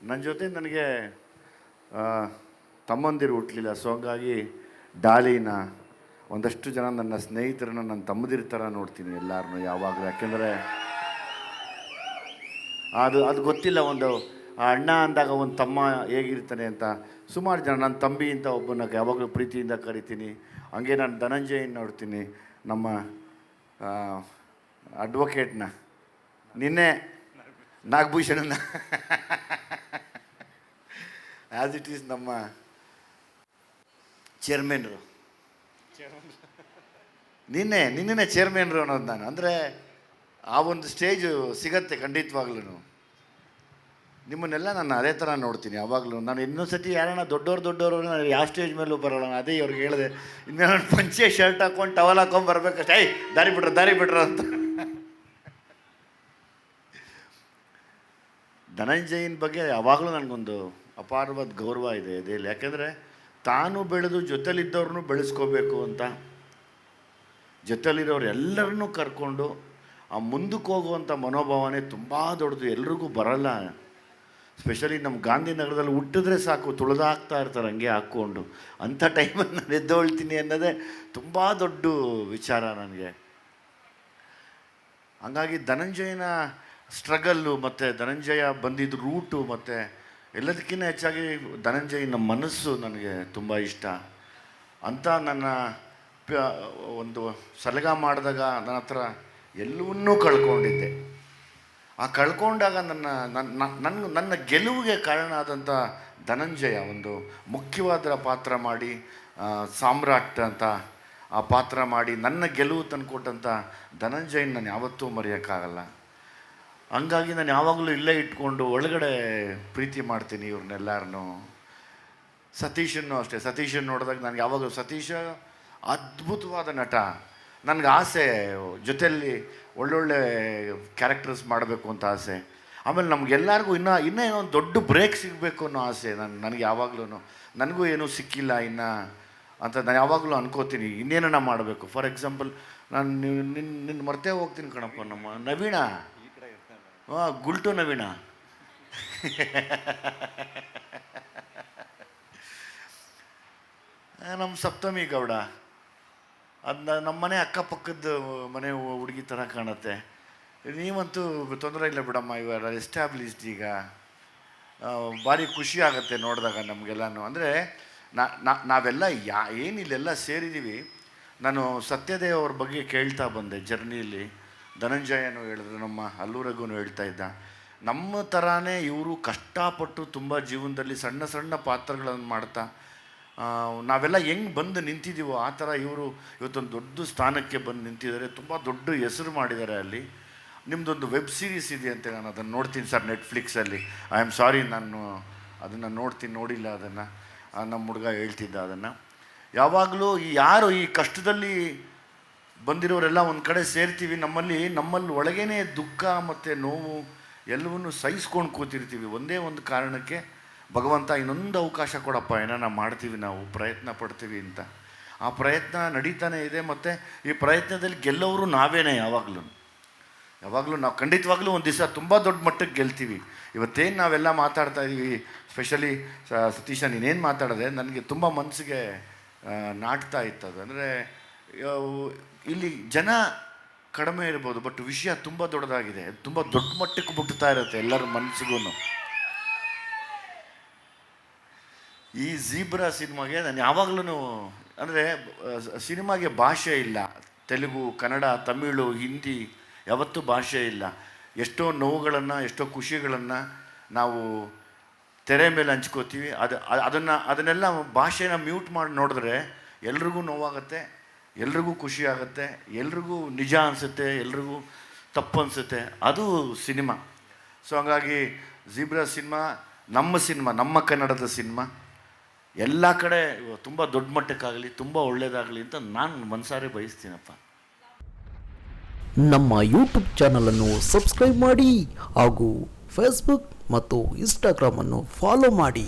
ನನ್ನ ಜೊತೆ ನನಗೆ ತಮ್ಮಂದಿರು ಹುಟ್ಟಲಿಲ್ಲ. ಸೊ ಹಂಗಾಗಿ ಡಾಲಿನ ಒಂದಷ್ಟು ಜನ ನನ್ನ ಸ್ನೇಹಿತರನ್ನ ನನ್ನ ತಮ್ಮದಿರ ಥರ ನೋಡ್ತೀನಿ ಎಲ್ಲರನ್ನೂ ಯಾವಾಗಲೂ. ಯಾಕೆಂದರೆ ಅದು ಗೊತ್ತಿಲ್ಲ, ಒಂದು ಅಣ್ಣ ಅಂದಾಗ ಒಂದು ತಮ್ಮ ಹೇಗಿರ್ತಾನೆ ಅಂತ. ಸುಮಾರು ಜನ ನನ್ನ ತಂಬಿ ಅಂತ ಒಬ್ಬನ ಯಾವಾಗಲೂ ಪ್ರೀತಿಯಿಂದ ಕರಿತೀನಿ. ಹಂಗೆ ನಾನು ಧನಂಜಯನ ನೋಡ್ತೀನಿ, ನಮ್ಮ ಅಡ್ವೊಕೇಟ್ನ, ನಿನ್ನೆ ನಾಗಭೂಷಣನ, ಆ್ಯಸ್ ಇಟ್ ಈಸ್ ನಮ್ಮ ಚೇರ್ಮನ್ರು, ನಿನ್ನೆ ಚೇರ್ಮನ್ರು ಅನ್ನೋದು ನಾನು. ಅಂದರೆ ಆ ಒಂದು ಸ್ಟೇಜು ಸಿಗತ್ತೆ ಖಂಡಿತವಾಗ್ಲೂ. ನಿಮ್ಮನ್ನೆಲ್ಲ ನಾನು ಅದೇ ಥರ ನೋಡ್ತೀನಿ ಯಾವಾಗಲೂ. ನಾನು ಇನ್ನೊಂದು ಸತಿ ಯಾರನ್ನ ದೊಡ್ಡವರು ನಾನು ಯಾವ ಸ್ಟೇಜ್ ಮೇಲೂ ಬರೋಲ್ಲ. ಅದೇ ಇವ್ರಿಗೆ ಹೇಳಿದೆ, ಇನ್ನು ನಾನು ಪಂಚೆ ಶರ್ಟ್ ಹಾಕ್ಕೊಂಡು ಟವಲ್ ಹಾಕ್ಕೊಂಡು ಬರ್ಬೇಕಷ್ಟೇ, ದಾರಿ ಬಿಡ್ರ ಅಂತ. ಧನಂಜಯನ ಬಗ್ಗೆ ಯಾವಾಗಲೂ ನನಗೊಂದು ಅಪಾರವಾದ ಗೌರವ ಇದೆ ಇದೆಯಲ್ಲಿ. ಯಾಕೆಂದರೆ ತಾನು ಬೆಳೆದು ಜೊತೆಲಿದ್ದವ್ರನ್ನೂ ಬೆಳೆಸ್ಕೋಬೇಕು ಅಂತ, ಜೊತೆಲಿರೋರು ಎಲ್ಲರನ್ನೂ ಕರ್ಕೊಂಡು ಆ ಮುಂದಕ್ಕೆ ಹೋಗುವಂಥ ಮನೋಭಾವನೆ ತುಂಬ ದೊಡ್ಡದು. ಎಲ್ರಿಗೂ ಬರಲ್ಲ. ಸ್ಪೆಷಲಿ ನಮ್ಮ ಗಾಂಧಿನಗರದಲ್ಲಿ ಹುಟ್ಟಿದ್ರೆ ಸಾಕು, ತುಳಿದಾಕ್ತಾ ಇರ್ತಾರೆ ಹಂಗೆ ಹಾಕ್ಕೊಂಡು. ಅಂಥ ಟೈಮಲ್ಲಿ ನಾನು ಎದ್ದೊಳ್ತೀನಿ ಅನ್ನೋದೇ ತುಂಬ ದೊಡ್ಡ ವಿಚಾರ ನನಗೆ. ಹಂಗಾಗಿ ಧನಂಜಯನ ಸ್ಟ್ರಗಲ್ಲು ಮತ್ತು ಧನಂಜಯ ಬಂದಿದ್ದ ರೂಟು ಮತ್ತು ಎಲ್ಲದಕ್ಕಿಂತ ಹೆಚ್ಚಾಗಿ ಧನಂಜಯನ ಮನಸ್ಸು ನನಗೆ ತುಂಬ ಇಷ್ಟ ಅಂತ. ನನ್ನ ಒಂದು ಸಲಗ ಮಾಡಿದಾಗ ನನ್ನ ಹತ್ರ ಎಲ್ಲವನ್ನೂ ಕಳ್ಕೊಂಡಿದ್ದೆ. ಆ ಕಳ್ಕೊಂಡಾಗ ನನ್ನ ಗೆಲುವಿಗೆ ಕಾರಣ ಆದಂಥ ಧನಂಜಯ ಒಂದು ಮುಖ್ಯವಾದ ಪಾತ್ರ ಮಾಡಿ, ಸಾಮ್ರಾಟ್ ಅಂತ ಆ ಪಾತ್ರ ಮಾಡಿ ನನ್ನ ಗೆಲುವು ತಂದುಕೊಟ್ಟಂಥ ಧನಂಜಯನ ನಾನು ಯಾವತ್ತೂ ಮರೆಯೋಕ್ಕಾಗಲ್ಲ. ಹಂಗಾಗಿ ನಾನು ಯಾವಾಗಲೂ ಇಲ್ಲೇ ಇಟ್ಕೊಂಡು ಒಳಗಡೆ ಪ್ರೀತಿ ಮಾಡ್ತೀನಿ ಇವ್ರನ್ನೆಲ್ಲರನ್ನೂ. ಸತೀಶನ್ನು ಅಷ್ಟೇ. ಸತೀಶನ್ನು ನೋಡಿದಾಗ ನನಗೆ ಯಾವಾಗಲೂ ಸತೀಶ ಅದ್ಭುತವಾದ ನಟ. ನನಗೆ ಆಸೆ ಜೊತೆಯಲ್ಲಿ ಒಳ್ಳೊಳ್ಳೆ ಕ್ಯಾರೆಕ್ಟರ್ಸ್ ಮಾಡಬೇಕು ಅಂತ ಆಸೆ. ಆಮೇಲೆ ನಮಗೆಲ್ಲರಿಗೂ ಇನ್ನೂ ಏನೋ ಒಂದು ದೊಡ್ಡ ಬ್ರೇಕ್ ಸಿಗಬೇಕು ಅನ್ನೋ ಆಸೆ ನನಗೆ ಯಾವಾಗಲೂ. ನನಗೂ ಏನೂ ಸಿಕ್ಕಿಲ್ಲ ಇನ್ನೂ ಅಂತ ನಾನು ಯಾವಾಗಲೂ ಅನ್ಕೋತೀನಿ, ಇನ್ನೇನ ಮಾಡಬೇಕು. ಫಾರ್ ಎಕ್ಸಾಂಪಲ್, ನಾನು ನಿನ್ನ ಮರ್ತೇ ಹೋಗ್ತೀನಿ ಕಣಪ್ಪ, ನಮ್ಮ ನವೀಣ, ಗುಲ್ಟು ನವೀಣ, ನಮ್ಮ ಸಪ್ತಮಿ ಗೌಡ, ಅದನ್ನ ನಮ್ಮ ಮನೆ ಅಕ್ಕಪಕ್ಕದ ಮನೆ ಹುಡುಗಿ ಥರ ಕಾಣುತ್ತೆ. ನೀವಂತೂ ತೊಂದರೆ ಇಲ್ಲ ಬಿಡಮ್ಮ, ಇವಾಗ ಎಸ್ಟಾಬ್ಲಿಷ್ಡ್. ಈಗ ಭಾರಿ ಖುಷಿ ಆಗುತ್ತೆ ನೋಡಿದಾಗ ನಮಗೆಲ್ಲನೂ. ಅಂದರೆ ನಾವೆಲ್ಲ ಏನಿಲ್ಲೆಲ್ಲ ಸೇರಿದ್ದೀವಿ. ನಾನು ಸತ್ಯದೇವ್ ಅವ್ರ ಬಗ್ಗೆ ಕೇಳ್ತಾ ಬಂದೆ ಜರ್ನಿಯಲ್ಲಿ. ಧನಂಜಯನು ಹೇಳಿದ್ರು, ನಮ್ಮ ಅಲ್ಲೂರಗೂ ಹೇಳ್ತಾ ಇದ್ದ, ನಮ್ಮ ಥರನೇ ಇವರು ಕಷ್ಟಪಟ್ಟು ತುಂಬ ಜೀವನದಲ್ಲಿ ಸಣ್ಣ ಸಣ್ಣ ಪಾತ್ರಗಳನ್ನು ಮಾಡ್ತಾ ನಾವೆಲ್ಲ ಹೆಂಗೆ ಬಂದು ನಿಂತಿದ್ದೀವೋ ಆ ಥರ ಇವರು ಇವತ್ತೊಂದು ದೊಡ್ಡ ಸ್ಥಾನಕ್ಕೆ ಬಂದು ನಿಂತಿದ್ದಾರೆ. ತುಂಬ ದೊಡ್ಡ ಹೆಸರು ಮಾಡಿದ್ದಾರೆ. ಅಲ್ಲಿ ನಿಮ್ಮದೊಂದು ವೆಬ್ ಸೀರೀಸ್ ಇದೆ ಅಂತ, ನಾನು ಅದನ್ನು ನೋಡ್ತೀನಿ ಸರ್ ನೆಟ್ಫ್ಲಿಕ್ಸಲ್ಲಿ. ಐ ಆಮ್ ಸಾರಿ, ನಾನು ಅದನ್ನು ನೋಡಿಲ್ಲ ಅದನ್ನು. ನಮ್ಮ ಹುಡುಗ ಹೇಳ್ತಿದ್ದ ಅದನ್ನು. ಯಾವಾಗಲೂ ಯಾರು ಈ ಕಷ್ಟದಲ್ಲಿ ಬಂದಿರೋರೆಲ್ಲ ಒಂದು ಕಡೆ ಸೇರ್ತೀವಿ. ನಮ್ಮಲ್ಲಿ ಒಳಗೇನೆ ದುಃಖ ಮತ್ತು ನೋವು ಎಲ್ಲವನ್ನೂ ಸಹಿಸ್ಕೊಂಡು ಕೂತಿರ್ತೀವಿ. ಒಂದೇ ಒಂದು ಕಾರಣಕ್ಕೆ, ಭಗವಂತ ಇನ್ನೊಂದು ಅವಕಾಶ ಕೊಡಪ್ಪ, ಏನಾನ ಮಾಡ್ತೀವಿ, ನಾವು ಪ್ರಯತ್ನ ಪಡ್ತೀವಿ ಅಂತ. ಆ ಪ್ರಯತ್ನ ನಡೀತಾನೆ ಇದೆ. ಮತ್ತು ಈ ಪ್ರಯತ್ನದಲ್ಲಿ ಗೆಲ್ಲೋರು ನಾವೇನೇ. ಯಾವಾಗಲೂ ನಾವು ಖಂಡಿತವಾಗ್ಲೂ ಒಂದು ದಿವಸ ತುಂಬ ದೊಡ್ಡ ಮಟ್ಟಕ್ಕೆ ಗೆಲ್ತೀವಿ. ಇವತ್ತೇನು ನಾವೆಲ್ಲ ಮಾತಾಡ್ತಾ ಇದ್ದೀವಿ, ಸ್ಪೆಷಲಿ ಸತೀಶ ನೀನೇನು ಮಾತಾಡಿದೆ, ನನಗೆ ತುಂಬ ಮನಸ್ಸಿಗೆ ನಾಟ್ತಾ ಇತ್ತು ಅದು. ಅಂದರೆ ಇಲ್ಲಿ ಜನ ಕಡಿಮೆ ಇರ್ಬೋದು, ಬಟ್ ವಿಷಯ ತುಂಬ ದೊಡ್ಡದಾಗಿದೆ, ತುಂಬ ದೊಡ್ಡ ಮಟ್ಟಕ್ಕೆ ಮುಟ್ತಾ ಇರುತ್ತೆ ಎಲ್ಲರ ಮನಸ್ಸಿಗೂ. ಈ ಝೀಬ್ರಾ ಸಿನಿಮಾಗೆ ನಾನು ಯಾವಾಗಲೂ, ಅಂದರೆ ಸಿನಿಮಾಗೆ ಭಾಷೆ ಇಲ್ಲ. ತೆಲುಗು, ಕನ್ನಡ, ತಮಿಳು, ಹಿಂದಿ ಯಾವತ್ತೂ ಭಾಷೆ ಇಲ್ಲ. ಎಷ್ಟೋ ನೋವುಗಳನ್ನು, ಎಷ್ಟೋ ಖುಷಿಗಳನ್ನು ನಾವು ತೆರೆ ಮೇಲೆ ಹಂಚ್ಕೋತೀವಿ. ಅದನ್ನೆಲ್ಲ ಭಾಷೆನ ಮ್ಯೂಟ್ ಮಾಡಿ ನೋಡಿದ್ರೆ ಎಲ್ರಿಗೂ ನೋವಾಗುತ್ತೆ, ಎಲ್ರಿಗೂ ಖುಷಿ ಆಗುತ್ತೆ, ಎಲ್ರಿಗೂ ನಿಜ ಅನಿಸುತ್ತೆ, ಎಲ್ರಿಗೂ ತಪ್ಪು ಅನಿಸುತ್ತೆ. ಅದು ಸಿನಿಮಾ. ಸೊ ಹಂಗಾಗಿ ಝೀಬ್ರಾ ಸಿನಿಮಾ ನಮ್ಮ ಕನ್ನಡದ ಸಿನಿಮಾ ಎಲ್ಲ ಕಡೆ ತುಂಬ ದೊಡ್ಡ ಮಟ್ಟಕ್ಕಾಗಲಿ, ತುಂಬ ಒಳ್ಳೆಯದಾಗಲಿ ಅಂತ ನಾನು ಮನಸಾರೆ ಬಯಸ್ತೀನಪ್ಪ. ನಮ್ಮ ಯೂಟ್ಯೂಬ್ ಚಾನಲನ್ನು ಸಬ್ಸ್ಕ್ರೈಬ್ ಮಾಡಿ ಹಾಗೂ ಫೇಸ್ಬುಕ್ ಮತ್ತು ಇನ್ಸ್ಟಾಗ್ರಾಮನ್ನು ಫಾಲೋ ಮಾಡಿ.